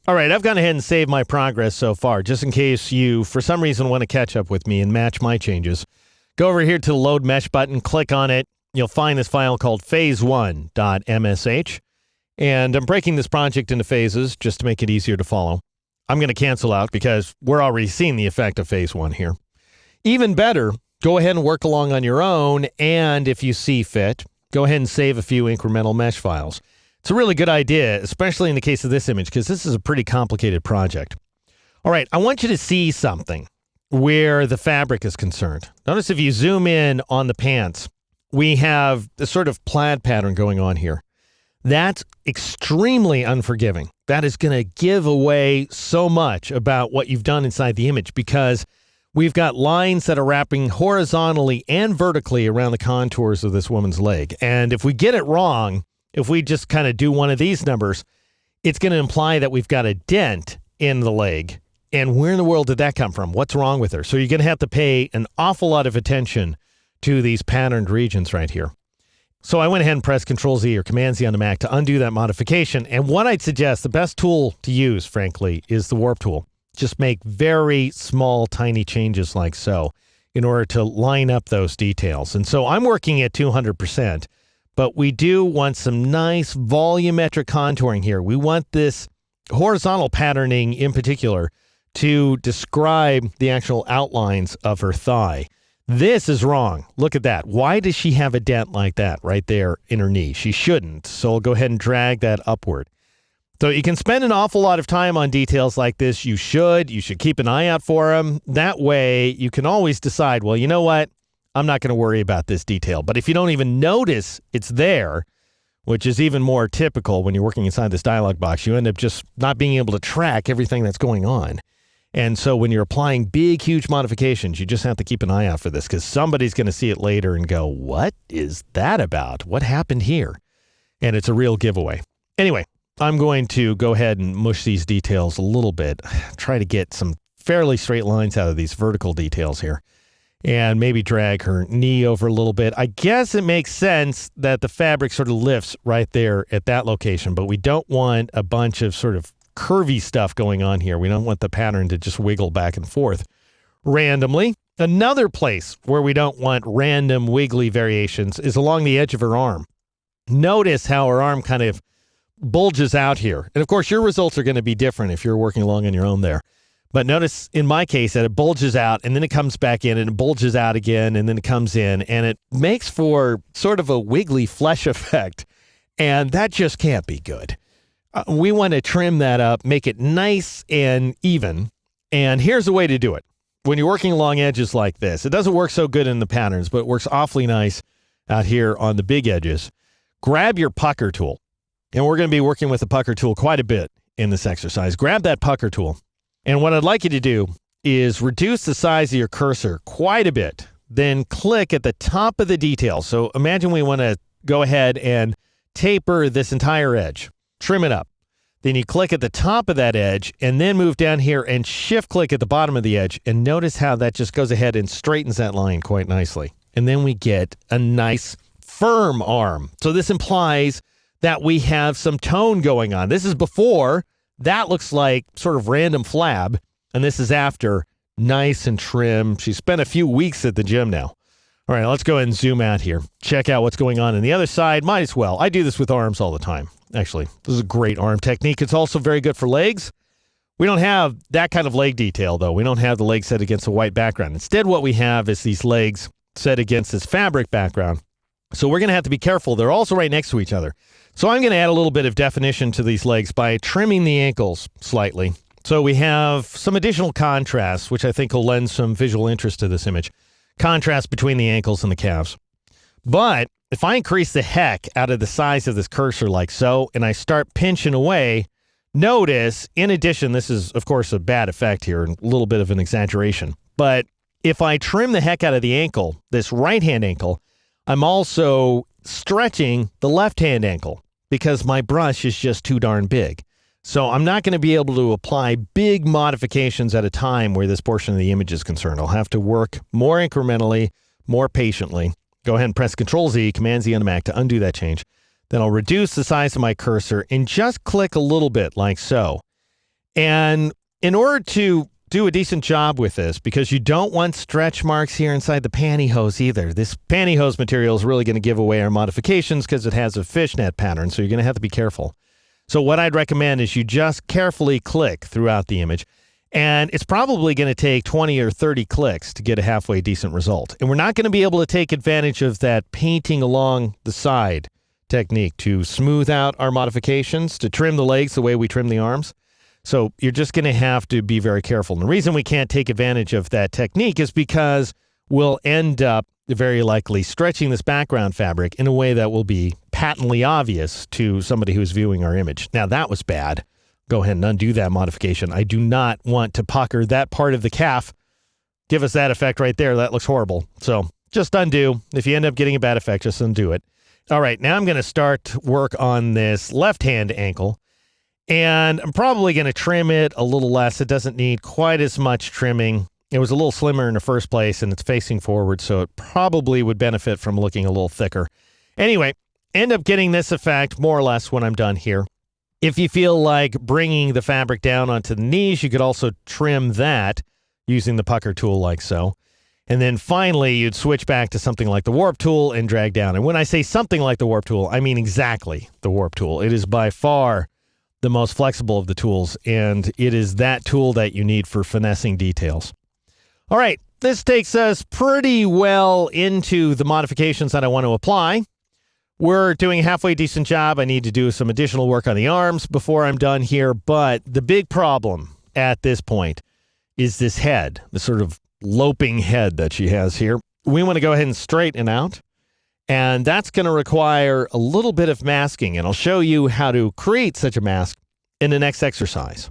All right, I've gone ahead and saved my progress so far, just in case you, for some reason, want to catch up with me and match my changes. Go over here to the Load Mesh button, click on it. You'll find this file called phase1.msh. And I'm breaking this project into phases just to make it easier to follow. I'm going to cancel out because we're already seeing the effect of phase 1 here. Even better, go ahead and work along on your own, and if you see fit, go ahead and save a few incremental mesh files. It's a really good idea, especially in the case of this image, because this is a pretty complicated project. All right, I want you to see something where the fabric is concerned. Notice if you zoom in on the pants, we have this sort of plaid pattern going on here. That's extremely unforgiving. That is going to give away so much about what you've done inside the image because we've got lines that are wrapping horizontally and vertically around the contours of this woman's leg. And if we get it wrong, if we just kind of do one of these numbers, it's going to imply that we've got a dent in the leg. And where in the world did that come from? What's wrong with her? So you're going to have to pay an awful lot of attention to these patterned regions right here. So I went ahead and pressed Control-Z or Command-Z on the Mac to undo that modification. And what I'd suggest, the best tool to use, frankly, is the Warp tool. Just make very small, tiny changes like so in order to line up those details. And so I'm working at 200%. But we do want some nice volumetric contouring here. We want this horizontal patterning in particular to describe the actual outlines of her thigh. This is wrong. Look at that. Why does she have a dent like that right there in her knee? She shouldn't. So I'll go ahead and drag that upward. So you can spend an awful lot of time on details like this. You should keep an eye out for them. That way you can always decide, well, you know what? I'm not going to worry about this detail. But if you don't even notice it's there, which is even more typical when you're working inside this dialog box, you end up just not being able to track everything that's going on. And so when you're applying big, huge modifications, you just have to keep an eye out for this because somebody's going to see it later and go, what is that about? What happened here? And it's a real giveaway. Anyway, I'm going to go ahead and mush these details a little bit, try to get some fairly straight lines out of these vertical details here. And maybe drag her knee over a little bit. I guess it makes sense that the fabric sort of lifts right there at that location, but we don't want a bunch of sort of curvy stuff going on here. We don't want the pattern to just wiggle back and forth randomly. Another place where we don't want random wiggly variations is along the edge of her arm. Notice how her arm kind of bulges out here. And of course, your results are going to be different if you're working along on your own there. But notice in my case that it bulges out and then it comes back in and it bulges out again and then it comes in and it makes for sort of a wiggly flesh effect. And that just can't be good. We want to trim that up, make it nice and even. And here's the way to do it. When you're working along edges like this, it doesn't work so good in the patterns, but it works awfully nice out here on the big edges. Grab your pucker tool. And we're going to be working with the pucker tool quite a bit in this exercise. Grab that pucker tool. And what I'd like you to do is reduce the size of your cursor quite a bit. Then click at the top of the detail. So imagine we want to go ahead and taper this entire edge. Trim it up. Then you click at the top of that edge and then move down here and shift click at the bottom of the edge. And notice how that just goes ahead and straightens that line quite nicely. And then we get a nice firm arm. So this implies that we have some tone going on. This is before. That looks like sort of random flab, and this is after, nice and trim. She spent a few weeks at the gym now. All right, let's go ahead and zoom out here. Check out what's going on the other side. Might as well. I do this with arms all the time, actually. This is a great arm technique. It's also very good for legs. We don't have that kind of leg detail, though. We don't have the leg set against a white background. Instead, what we have is these legs set against this fabric background. So we're going to have to be careful. They're also right next to each other. So I'm going to add a little bit of definition to these legs by trimming the ankles slightly. So we have some additional contrast, which I think will lend some visual interest to this image. Contrast between the ankles and the calves. But if I increase the heck out of the size of this cursor like so, and I start pinching away, notice, in addition, this is, of course, a bad effect here, a little bit of an exaggeration. But if I trim the heck out of the ankle, this right-hand ankle, I'm also stretching the left-hand ankle because my brush is just too darn big. So I'm not going to be able to apply big modifications at a time where this portion of the image is concerned. I'll have to work more incrementally, more patiently. Go ahead and press Control-Z, Command-Z on the Mac to undo that change. Then I'll reduce the size of my cursor and just click a little bit like so. And in order to do a decent job with this, because you don't want stretch marks here inside the pantyhose either. This pantyhose material is really going to give away our modifications because it has a fishnet pattern, so you're going to have to be careful. So what I'd recommend is you just carefully click throughout the image, and it's probably going to take 20 or 30 clicks to get a halfway decent result. And we're not going to be able to take advantage of that painting along the side technique to smooth out our modifications, to trim the legs the way we trim the arms. So you're just going to have to be very careful. And the reason we can't take advantage of that technique is because we'll end up very likely stretching this background fabric in a way that will be patently obvious to somebody who's viewing our image. Now, that was bad. Go ahead and undo that modification. I do not want to pucker that part of the calf. Give us that effect right there. That looks horrible. So just undo. If you end up getting a bad effect, just undo it. All right, now I'm going to start work on this left-hand ankle. And I'm probably going to trim it a little less. It doesn't need quite as much trimming. It was a little slimmer in the first place, and it's facing forward, so it probably would benefit from looking a little thicker. Anyway, end up getting this effect more or less when I'm done here. If you feel like bringing the fabric down onto the knees, you could also trim that using the pucker tool like so. And then finally, you'd switch back to something like the warp tool and drag down. And when I say something like the warp tool, I mean exactly the warp tool. It is by far the most flexible of the tools, and it is that tool that you need for finessing details. All right, this takes us pretty well into the modifications that I want to apply. We're doing a halfway decent job. I need to do some additional work on the arms before I'm done here, but the big problem at this point is this head, the sort of loping head that she has here. We want to go ahead and straighten it out. And that's going to require a little bit of masking, and I'll show you how to create such a mask in the next exercise.